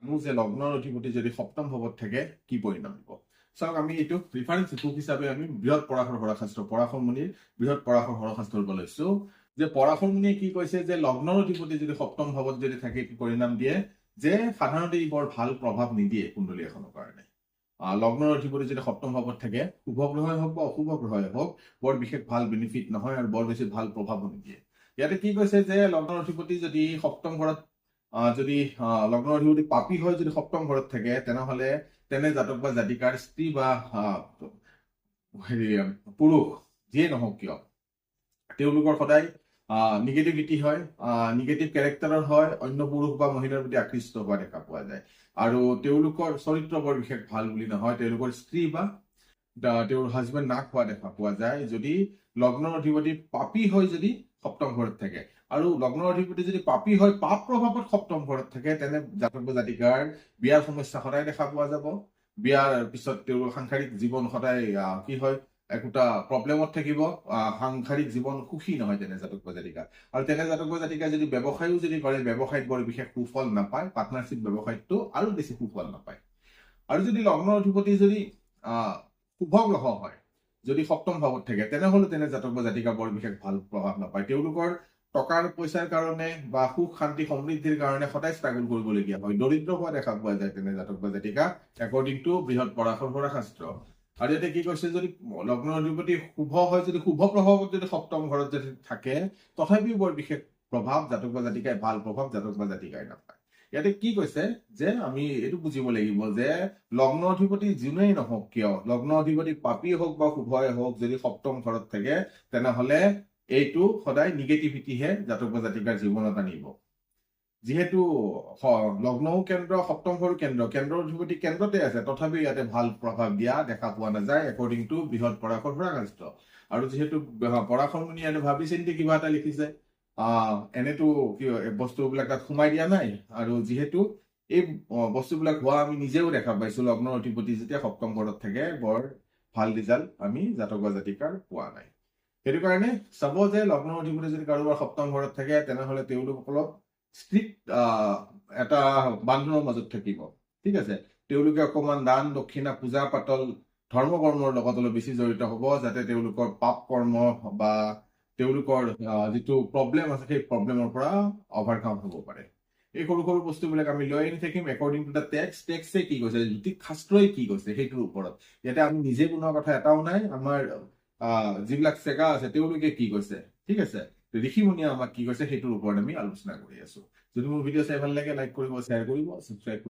জানো যে লগ্নৰ অধিপতি যদি সপ্তম ভাৱত থাকে কি পৰিণাম দিব। চাওক, আমি এইটো ৰিফাৰেঞ্চ বুক হিচাপে আমি বৃহৎ পৰাশৰ হৰশাস্ত্ৰ পৰাশৰ মুনিৰ বৃহৎ পৰাশৰ হৰশাস্ত্ৰৰ পৰা লৈছো যে পৰাশৰ মুনিয়ে কি কৈছে যে লগ্নৰ অধিপতি যদি সপ্তম ভাৱত যদি থাকে কি পৰিণাম দিয়ে, যে সাধাৰণতে ই বৰ ভাল প্ৰভাৱ নিদিয়ে কুণ্ডলী এখনৰ কাৰণে। লগ্নৰ অধিপতি যদি সপ্তম ভাৱত থাকে, শুভ গ্ৰহই হওক বা অশুভ গ্ৰহই হওক, বৰ বিশেষ ভাল বেনিফিট নহয় আৰু বৰ বেছি ভাল প্ৰভাৱো নিদিয়ে। ইয়াতে কি কৈছে যে লগ্নৰ অধিপতি যদি সপ্তম ঘৰত যদি লগ্নৰ অধিপতি পাপী হয় যদি সপ্তম ঘৰত থাকে, তেনেহলে তেনে জাতক বা জাতিকাৰ স্ত্ৰী বা পুৰুষ যিয়ে নহওক কিয় তেওঁলোকৰ সদায় নিগেটিভিটি হয়, নিগেটিভ কেৰেক্টাৰৰ হয়, অন্য পুৰুষ বা মহিলাৰ প্ৰতি আকৃষ্ট হোৱা দেখা পোৱা যায়। আৰু তেওঁলোকৰ চৰিত্ৰ বৰ বিশেষ ভাল বুলি নহয়, তেওঁলোকৰ স্ত্ৰী বা তেওঁৰ হাজবেণ্ড নাক হোৱা দেখা পোৱা যায় যদি লগ্নৰ অধিপতি পাপী হয় যদি সপ্তম ঘৰত থাকে। আৰু লগ্নৰ অধিপতি যদি পাপী হয় পাপ প্ৰভাৱত সপ্তম ঘৰত থাকে, তেনে জাতক বা জাতিকাৰ বিয়াৰ সমস্যা সদায় দেখা পোৱা যাব। বিয়াৰ পিছত তেওঁৰ সাংসাৰিক জীৱন সদায় কি হয়, একোটা প্ৰব্লেমত থাকিব, সাংসাৰিক জীৱন সুখী নহয় তেনে জাতক বা জাতিকা। আৰু তেনে জাতক বা জাতিকা যদি ব্যৱসায়ো যদি কৰে, ব্যৱসায়ত বৰ বিশেষ সুফল নাপায়, পাৰ্টনাৰশ্বিপ ব্যৱসায়তো আৰু বেছি সুফল নাপায়। আৰু যদি লগ্নৰ অধিপতি যদি শুভ গ্ৰহ হয় যদি সপ্তম ভাৱত থাকে, তেনেহলে তেনে জাতক বা জাতিকা বৰ বিশেষ ভাল প্ৰভাৱ নাপায়। তেওঁলোকৰ টকাৰ পইচাৰ কাৰণে বা সুখ শান্তি সমৃদ্ধিৰ কাৰণে সদায় ষ্ট্ৰাগল কৰিবলগীয়া হয়, দৰিদ্ৰ হোৱা দেখা পোৱা যায় তেনে জাতক বা জাতিকা, একৰ্ডিং টু বৃহৎ পৰাশৰ হৰশাস্ত্ৰ। আৰু ইয়াতে কি কৈছে, যদি লগ্নৰ অধিপতি শুভ হয় যদি শুভ প্ৰভাৱত যদি সপ্তম ঘৰত যদি থাকে, তথাপিও বৰ বিশেষ প্ৰভাৱ জাতক বা জাতিকাই ভাল প্ৰভাৱ জাতক বা জাতিকাই নাপায়। ইয়াতে কি কৈছে যে আমি এইটো বুজিব লাগিব যে লগ্ন অধিপতি যোনেই নহওক কিয়, লগ্ন অধিপতি পাপী হওক বা শুভই হওক, যদি সপ্তম ঘৰত থাকে তেনেহলে এইটো সদায় নিগেটিভিটিহে জাতক বা জাতিকাৰ জীৱনত আনিব। যিহেতু লগ্নও কেন্দ্ৰ, সপ্তম ঘৰো কেন্দ্ৰ, কেন্দ্ৰৰ অধিপতি কেন্দ্ৰতে আছে, তথাপিও ইয়াতে ভাল প্ৰভাৱ দিয়া দেখা পোৱা নাযায় একৰ্ডিং টু বৃহৎ পৰাশৰ হৰশাস্ত্ৰ। আৰু যিহেতু পৰাশৰ মুনি ইয়াতে ভাবি চিন্তি কিবা এটা লিখিছে, এনেতো বস্তুবিলাক তাত সোমাই দিয়া নাই। আৰু যিহেতু এই বস্তুবিলাক হোৱা আমি নিজেও দেখা পাইছো, লগ্নৰ অধিপতি যেতিয়া সপ্তম ঘৰত থাকে বৰ ভাল ৰিজাল্ট আমি জাতক বা জাতিকাৰ পোৱা নাই। সেইটো কাৰণে চাব যে লগ্নৰ অধিপতি যদি কাৰোবাৰ সপ্তম ঘৰত থাকে, তেনেহলে তেওঁলোকসকলক ষ্ট্ৰিক্ট এটা বান্ধোনৰ মাজত থাকিব। ঠিক আছে, তেওঁলোকে অকমান দান দক্ষিণা পূজা পাতল ধৰ্ম কৰ্মৰ লগত অলপ বেছি জড়িত হ'ব, যাতে তেওঁলোকৰ পাপ কৰ্ম বা তেওঁলোকৰ যিটো প্ৰব্লেম আছে সেই প্ৰব্লেমৰ পৰা অভাৰকাম হ'ব পাৰে। এই সৰু সৰু বস্তুবিলাক আমি লৈ আনি থাকিম একৰ্ডিং টু দ্য টেক্সট। টেক্সটে কি কৈছে, জ্যোতিষ শাস্ত্ৰই কি কৈছে সেইটোৰ ওপৰত। ইয়াতে আমি নিজে বনোৱা কথা এটাও নাই, আমাৰ যিবিলাক চেগা আছে তেওঁলোকে কি কৈছে, ঠিক আছে, ঋষি মুনিয়ে আমাক কি কৈছে সেইটোৰ ওপৰত আমি আলোচনা কৰি আছো। যদি মোৰ ভিডিঅ' চাই ভাল লাগে লাইক কৰিব, শ্বেয়াৰ কৰিব, ছাবস্ক্ৰাইব